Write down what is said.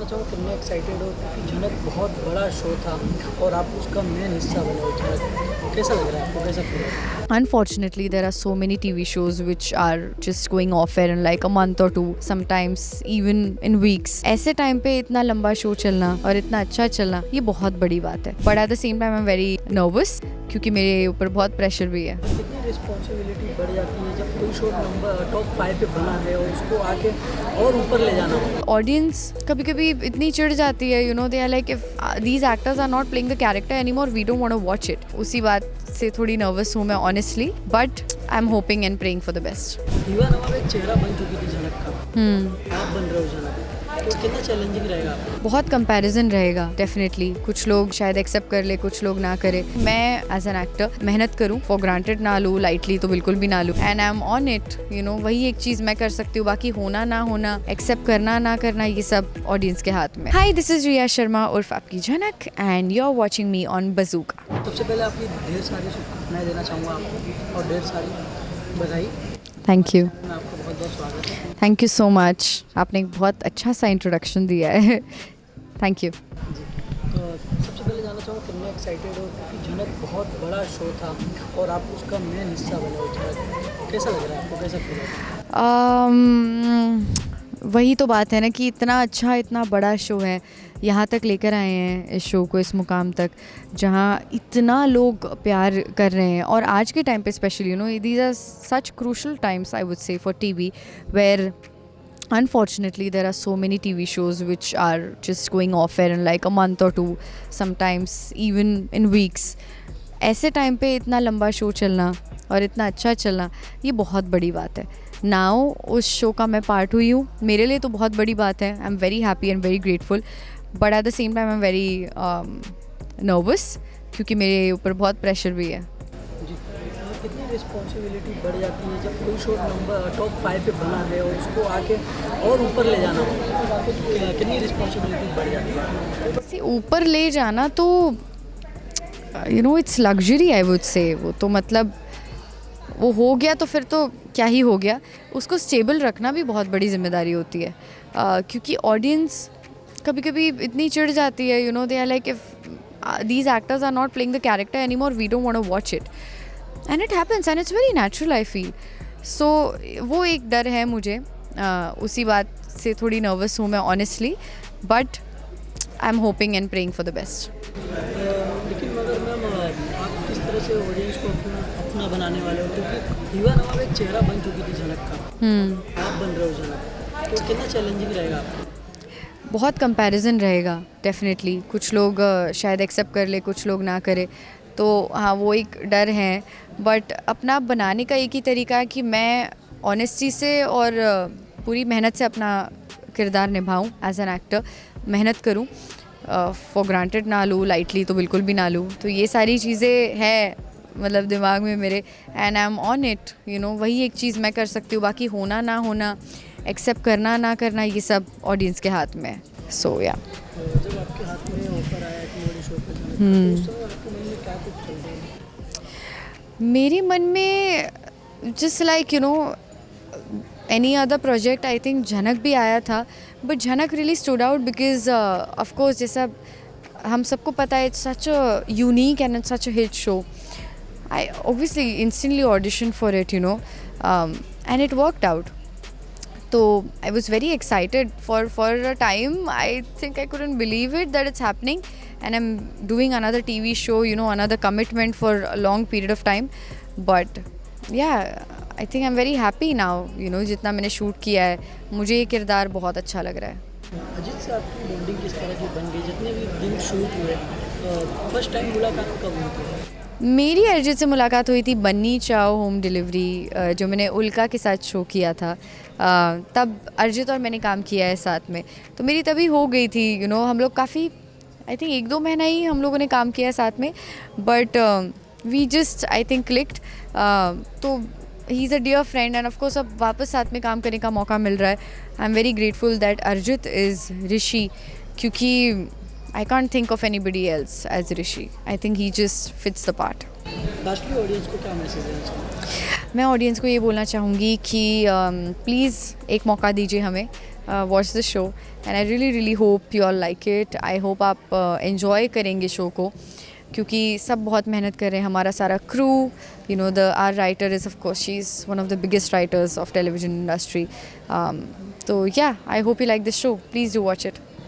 जानना चाहूँगा कितने एक्साइटेड हो क्योंकि झनक बहुत बड़ा शो था और आप उसका मेन हिस्सा बने हो झनक। कैसा लग रहा है आपको, कैसा फील है? Unfortunately, there are so many TV shows which are just going off air in like a month or two, sometimes even in weeks. ऐसे टाइम पे इतना लंबा शो चलना और इतना अच्छा चलना ये बहुत बड़ी बात है. But at the same time I'm very nervous क्योंकि मेरे ऊपर बहुत प्रेशर भी है. कितनी रिस्पॉन्सिबिलिटी बढ़ जाती है जब कोई शो नंबर टॉप 5 पे बना है और उसको आके और ऊपर ले जाना हो? ऑडियंस कभी कभी इतनी चिढ़ जाती है, you know, they are like if these actors are not playing the character anymore, we don't want to watch it. उसी बात से थोड़ी नर्वस हूँ मैं honestly, but I am hoping and praying for the best. दीवा नवाब एक चेहरा बन चुकी थी झनक का, आप बन रहे हो झनक, तो कितना चैलेंजिंग रहेगा आपको? बहुत कंपैरिजन रहेगा डेफिनेटली. कुछ लोग शायद एक्सेप्ट कर ले, कुछ लोग ना करे. मैं एज एन एक्टर मेहनत करूँ, फॉर ग्रांटेड ना लूँ, लाइटली तो बिल्कुल भी ना लूँ, and I am on it. You know, वही एक चीज़ मैं कर सकती हूँ. बाकी होना ना होना, एक्सेप्ट करना ना करना, ये सब ऑडियंस के हाथ में. Hi, this is Riya Sharma उर्फ आपकी Jhanak and you are watching me on Bazooka. सबसे पहले आपकी ढेर सारी शुभकामनाएं देना चाहूँगा आपको और ढेर सारी बधाई. Thank you. मैं आपका बहुत बहुत स्वागत है. Thank you so much. आपने एक बहुत अच्छा सा इंट्रोडक्शन दिया है. Thank you. जी, तो सबसे पहले जानना चाहूँगा कितने एक्साइटेड हो क्योंकि झनक बहुत बड़ा शो था और आप उसका मेन हिस्सा बने हो झनक. कैसा लग रहा है आपको, कैसा फील है? वही तो बात है ना कि इतना अच्छा, इतना बड़ा शो है, यहाँ तक लेकर आए हैं इस शो को, इस मुकाम तक जहाँ इतना लोग प्यार कर रहे हैं. और आज के टाइम पे specially, you know, these are such crucial times I would say for TV, where unfortunately there are so many TV shows which are just going off air in like a month or two, sometimes even in weeks. ऐसे time पे इतना लंबा show चलना और इतना अच्छा चलना ये बहुत बड़ी बात है. नाउ उस शो का मैं पार्ट हुई हूँ, मेरे लिए तो बहुत बड़ी बात है. I am very happy and very grateful, but at the same time I am very nervous क्योंकि मेरे ऊपर बहुत प्रेशर भी है. जी, कितनी रिस्पॉन्सिबिलिटी बढ़ जाती है जब कोई शो नंबर टॉप 5 पे बना है और उसको आके और ऊपर ले जाना हो, तो कितनी रिस्पॉन्सिबिलिटी बढ़ जाती है? वैसे ऊपर ले जाना तो you know it's luxury I would से. वो तो मतलब वो हो गया तो फिर तो क्या ही हो गया. उसको स्टेबल रखना भी बहुत बड़ी जिम्मेदारी होती है, क्योंकि ऑडियंस कभी कभी इतनी चिढ़ जाती है, you know, they are like if these actors are not playing the character anymore, we don't want to watch it. And it happens and it's very natural I feel. So वो एक डर है मुझे. उसी बात से थोड़ी नर्वस हूँ मैं honestly, but I am hoping and praying for the best. लेकिन मगर मैम, आप किस तरह से ऑडियंस को अपना बनाने वाले हो क्योंकि दीवा नवाब एक चेहरा बन चुकी थी झनक का, आप बन रहे हो झनक, तो कितना चैलेंजिंग रहेगा आपको? बहुत कंपैरिजन रहेगा डेफिनेटली. कुछ लोग शायद एक्सेप्ट कर ले, कुछ लोग ना करे, तो हाँ वो एक डर है. बट अपना बनाने का एक ही तरीका है कि मैं ऑनेस्टी से और पूरी मेहनत से अपना किरदार निभाऊं एज एन एक्टर. मेहनत करूं, फॉर ग्रांटेड ना लूँ, लाइटली तो बिल्कुल भी ना लूँ. तो ये सारी चीज़ें हैं मतलब दिमाग में मेरे, and I am on it. You know, वही एक चीज़ मैं कर सकती हूँ. बाकी होना ना होना, एक्सेप्ट करना ना करना, ये सब ऑडियंस के हाथ में है. सो या जब आपके हाथ में ऑफर आया कि बड़ी शो पे झनक, तो उस समय आपके मन में क्या कुछ चल रहा है? मेरे मन में just like, you know, any other project, I think झनक भी आया था, बट झनक really stood out because of course जैसा हम सबको पता है, it's such a unique and it's such a hit show. I obviously instantly auditioned for it, you know, and it worked out. So I was very excited for a time. I think I couldn't believe it that it's happening, and I'm doing another TV show, you know, another commitment for a long period of time. But yeah, I think I'm very happy now. You know, जितना मैंने shoot किया है, मुझे ये किरदार बहुत अच्छा लग रहा है. अजीत से आपकी बॉन्डिंग किस तरह की बन गई? जितने भी दिन शूट हुए, फर्स्ट टाइम मुलाकात कब हुई थी? मेरी अरिजीत से मुलाकात हुई थी बन्नी चाओ होम डिलीवरी, जो मैंने उल्का के साथ शो किया था. तब अरिजीत और मैंने काम किया है साथ में, तो मेरी तभी हो गई थी. यू नो, हम लोग काफ़ी, आई थिंक 1-2 महीना ही हम लोगों ने काम किया है साथ में, but we just I think clicked. तो he is a dear friend and of course अब वापस साथ में काम करने का मौका मिल रहा है. I am very grateful that Arijit is Rishi, क्योंकि I can't think of anybody else as Rishi. I think he just fits the part. Lastly audience को क्या मैसेज देना चाहूँगा? मैं ऑडियंस को ये बोलना चाहूँगी कि प्लीज़ एक मौका दीजिए हमें. Watch the show and I really hope you all like it. I hope आप एंजॉय करेंगे शो को, क्योंकि सब बहुत मेहनत कर रहे हैं. हमारा सारा crew, you know, the our writer is of course, she is one of the biggest writers of television industry. तो yeah, I hope you like this show. Please do watch it.